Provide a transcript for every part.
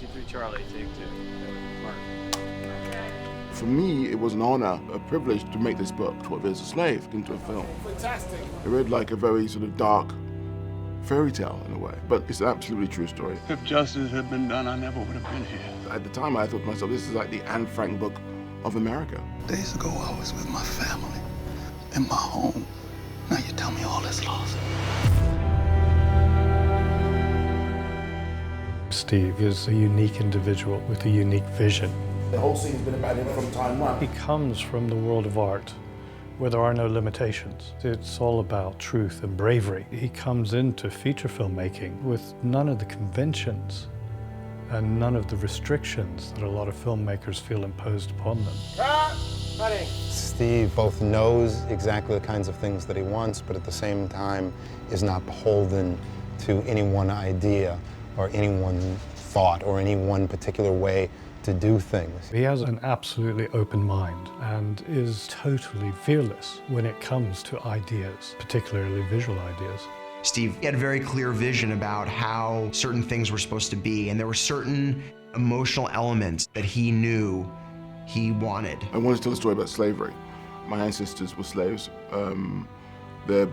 53 Charlie, take two. Mark. For me, it was an honor, a privilege to make this book, 12 Years a Slave, into a film. Fantastic. It read like a very sort of dark fairy tale in a way, but it's an absolutely true story. If justice had been done, I never would have been here. At the time, I thought to myself, this is like the Anne Frank book of America. Days ago, I was with my family, in my home. Now you tell me all is lost. Steve is a unique individual with a unique vision. The whole scene's been about him from time one. He comes from the world of art, where there are no limitations. It's all about truth and bravery. He comes into feature filmmaking with none of the conventions and none of the restrictions that a lot of filmmakers feel imposed upon them. Steve both knows exactly the kinds of things that he wants, but at the same time is not beholden to any one idea or any one thought or any one particular way to do things. He has an absolutely open mind and is totally fearless when it comes to ideas, particularly visual ideas. Steve had a very clear vision about how certain things were supposed to be, and there were certain emotional elements that he knew he wanted. I wanted to tell a story about slavery. My ancestors were slaves. They're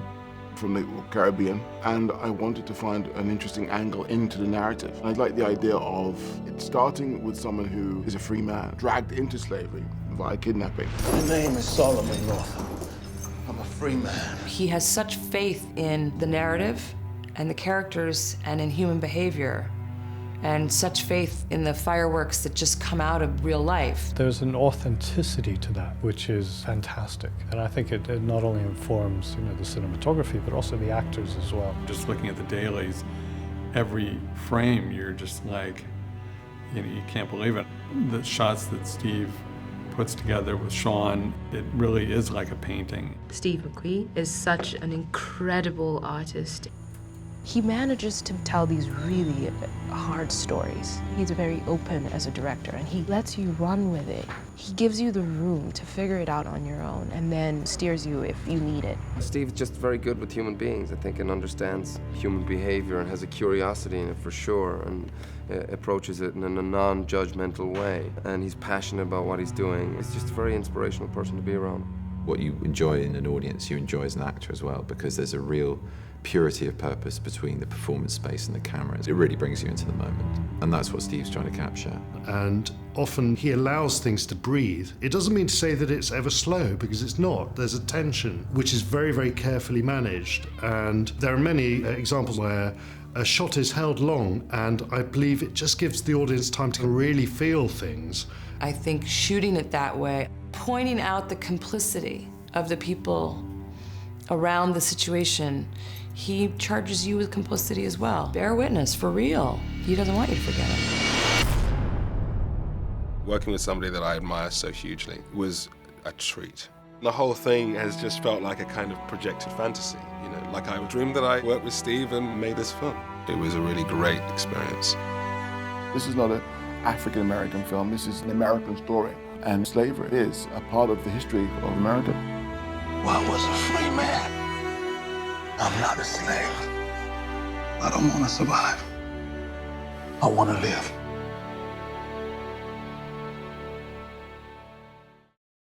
from the Caribbean, and I wanted to find an interesting angle into the narrative. I like the idea of it starting with someone who is a free man, dragged into slavery via kidnapping. My name is Solomon Northup. I'm a free man. He has such faith in the narrative and the characters and in human behavior, and such faith in the fireworks that just come out of real life. There's an authenticity to that, which is fantastic. And I think it not only informs, the cinematography, but also the actors as well. Just looking at the dailies, every frame, you're just like, you can't believe it. The shots that Steve puts together with Sean, it really is like a painting. Steve McQueen is such an incredible artist. He manages to tell these really hard stories. He's very open as a director, and he lets you run with it. He gives you the room to figure it out on your own and then steers you if you need it. Steve's just very good with human beings, I think, and understands human behavior and has a curiosity in it for sure, and approaches it in a non-judgmental way. And he's passionate about what he's doing. He's just a very inspirational person to be around. What you enjoy in an audience, you enjoy as an actor as well, because there's a real purity of purpose between the performance space and the camera. It really brings you into the moment, and that's what Steve's trying to capture. And often he allows things to breathe. It doesn't mean to say that it's ever slow, because it's not. There's a tension which is very, very carefully managed, and there are many examples where a shot is held long, and I believe it just gives the audience time to really feel things. I think shooting it that way, pointing out the complicity of the people around the situation, he charges you with complicity as well. Bear witness, for real. He doesn't want you to forget him. Working with somebody that I admire so hugely was a treat. The whole thing has just felt like a kind of projected fantasy, like I dreamed that I worked with Steve and made this film. It was a really great experience. This is not an African-American film, this is an American story. And slavery is a part of the history of America. Well, I was a free man. I'm not a slave. I don't want to survive. I want to live.